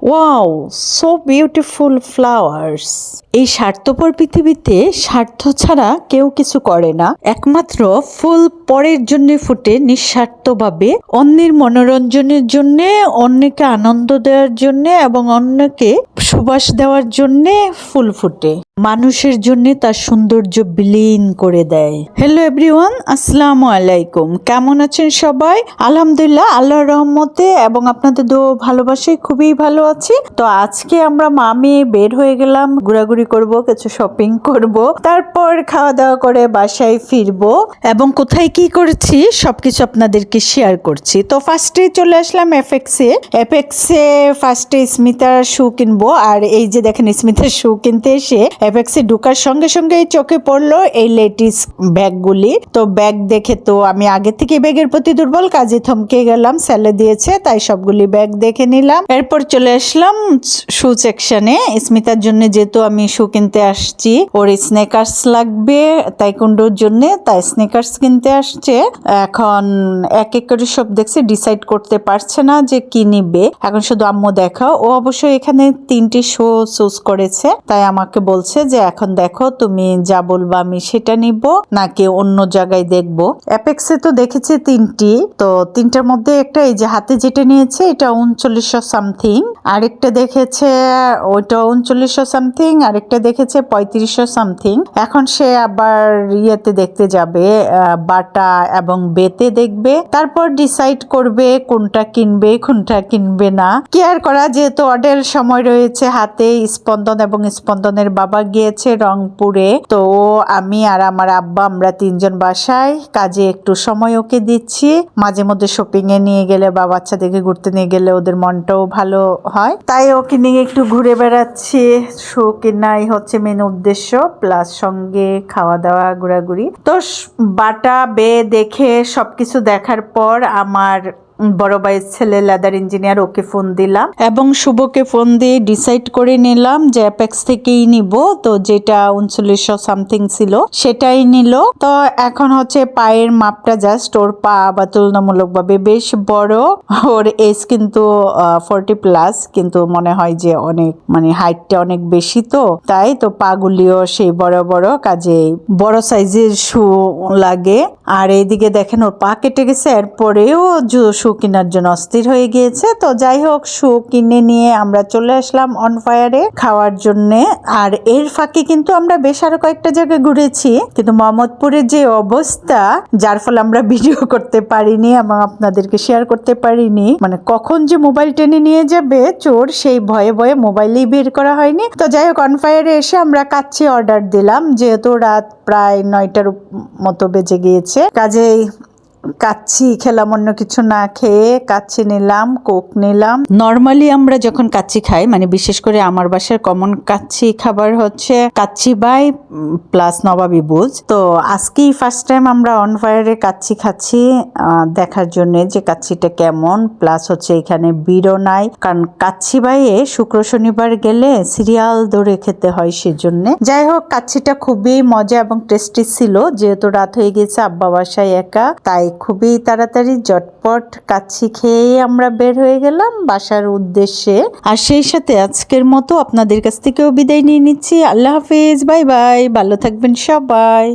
Wow, so beautiful flowers. এই স্বার্থপর পৃথিবীতে স্বার্থ ছাড়া কেউ কিছু করে না। একমাত্র ফুল পরের জন্য ফুটে নিঃস্বার্থভাবে, অন্যের মনোরঞ্জনের জন্য, অন্যকে আনন্দ দেওয়ার জন্য এবং অন্যকে সুবাস দেওয়ার জন্য ফুল ফুটে। মানুষের জন্য তার সৌন্দর্য বিলীন করে দেয়। হ্যালো এভরিওয়ান, আসসালামু আলাইকুম। কেমন আছেন সবাই? আলহামদুলিল্লাহ, আল্লাহর রহমতে এবং আপনাদের দোয়া ভালোবাসায় খুবই ভালো আছি। তো আজকে আমরা মামি বের হয়ে গেলাম, ঘোরাঘুরি করব, কিছু শপিং করব, তারপর খাওয়া দাওয়া করে বাসায় ফিরবো এবং কোথায় কি করেছি সবকিছু আপনাদেরকে শেয়ার করছি। তো ফার্স্টে চলে আসলাম এফেক্সে ফার্স্টে স্মিতার শু কিনবো। আর এই যে দেখেন, স্মিতার শু কিনতে এসে এফেক্সে ঢুকার সঙ্গে সঙ্গে চোখে পড়লো এই লেডিস ব্যাগগুলি। তো ব্যাগ দেখে তো আমি আগে থেকে ব্যাগের প্রতি দুর্বল, কাজে থমকে গেলাম। স্যালে দিয়েছে তাই সবগুলি ব্যাগ দেখে নিলাম। এরপর চলে আসলাম শু সেকশনে। স্মিতার জন্য যেহেতু আমি শু কিনতে আসছি, ওর স্নেকার্স লাগবে তাইকুন্ডোর জন্য, তাই স্নেকার্স কিনতে আসছে। এখন এক এক করে সব দেখছে, ডিসাইড করতে পারছে না যে কি নিবে। এখন শুধু আম্মু দেখাও। ও অবশ্যই এখানে 3টি শু চুজ করেছে, তাই আমাকে বলছে যে এখন দেখো তুমি যা বলবা আমি সেটা নিব নাকি অন্য জায়গায় দেখবো। অ্যাপেক্সে তো দেখেছি 3টি, তো 3টার মধ্যে একটা এই যে হাতে যেটা নিয়েছে এটা 3900 সামথিং, আরেকটা দেখেছে ওইটা 3900 সামথিং, আরেকটা দেখেছে 3500 সামথিং। এখন সে আবার ইয়েতে দেখতে যাবে, বাটা এবং বেতে দেখবে, তারপর ডিসাইড করবে কোনটা কিনবে কোনটা কিনবে না। কেয়ার করা, যেহেতু অর্ডার সময় রয়েছে হাতে। স্পন্দন এবং স্পন্দনের বাবা গিয়েছে রংপুরে, তো আমি আর আমার আব্বা আমরা 3জন বাসায়, কাজে একটু সময় ওকে দিচ্ছি। মাঝে মধ্যে শপিং এ নিয়ে গেলে বা বাচ্চাদেরকে ঘুরতে নিয়ে গেলে ওদের মনটাও ভালো হয়, তাই ওকে নিয়ে একটু ঘুরে বেড়াচ্ছি। শু কেনাই হচ্ছে মেন উদ্দেশ্য, প্লাস সঙ্গে খাওয়া দাওয়া ঘোরাঘুরি। তো বাটা বে দেখে সবকিছু দেখার পর আমার বড় ভাইয়ের ছেলে লেদার ইঞ্জিনিয়ার, ওকে ফোন দিলাম এবং শুভকে ফোন দিয়ে ডিসাইড করে নিলাম যে অ্যাপেক্স থেকেই নিব। তো যেটা 3900 সামথিং ছিল সেটাই নিল। তো এখন হচ্ছে পায়ের মাপটা জাস্ট, ওর পা বা তুলনামূলকভাবে বেশ বড়। ওর এজ কিন্তু 40+, কিন্তু মনে হয় যে অনেক হাইটটা অনেক বেশি, তো তাই তো পাগুলিও সেই বড় বড়, কাজে বড় সাইজের শু লাগে। আর এইদিকে দেখেন ওর পা কেটে গেছে, এরপরেও শু কেনার জন্য অস্থির হয়ে গিয়েছে। তো যাই হোক, শু কিনে নিয়ে আমরা চলে আসলাম অন ফায়ারে খাওয়ার জন্য। আর এর ফাঁকে কিন্তু আমরা বেশ আরো কয়েকটা জায়গায় ঘুরেছি, কিন্তু মোহাম্মদপুরের যে অবস্থা, যার ফলে আমরা ভিডিও করতে পারিনি এবং আপনাদেরকে শেয়ার করতে পারিনি। কখন যে মোবাইল টেনে নিয়ে যাবে চোর, সেই ভয়ে ভয়ে মোবাইলেই বের করা হয়নি। তো যাই হোক, অন ফায়ারে এসে আমরা কাচ্চি অর্ডার দিলাম, যেহেতু রাত প্রায় 9টার মতো বেজে গিয়েছে, কাজেই কাচ্চি খেলাম। অন্য কিছু না খেয়ে কাচ্চি নিলাম, কোক নিলাম। নর্মালি আমরা যখন কাচ্চি খাই, বিশেষ করে আমার বাসার কমন কাচ্চি খাবার হচ্ছে কাচ্চি বাই প্লাস নবাবী বুজ। তো আজকেই ফার্স্ট টাইম আমরা অন ফায়ারে কাচ্চি খাচ্ছি, দেখার জন্য যে কাচ্চিটা কেমন। প্লাস হচ্ছে এখানে ভিড়ও নাই, কারণ কাচ্চি বাইয়ে শুক্র শনিবার গেলে সিরিয়াল ধরে খেতে হয়, সেজন্য। যাই হোক, কাচ্চিটা খুবই মজা এবং টেস্টি ছিল। যেহেতু রাত হয়ে গেছে, আব্বা বাসায় একা, তাই খুবই তাড়াতাড়ি ঝটপট কাচ্চি খেয়ে আমরা বের হয়ে গেলাম বাসার উদ্দেশ্যে। আর সেই সাথে আজকের মতো আপনাদের কাছ থেকেও বিদায় নিয়ে নিচ্ছি। আল্লাহ হাফেজ, বাই বাই, ভালো থাকবেন সবাই।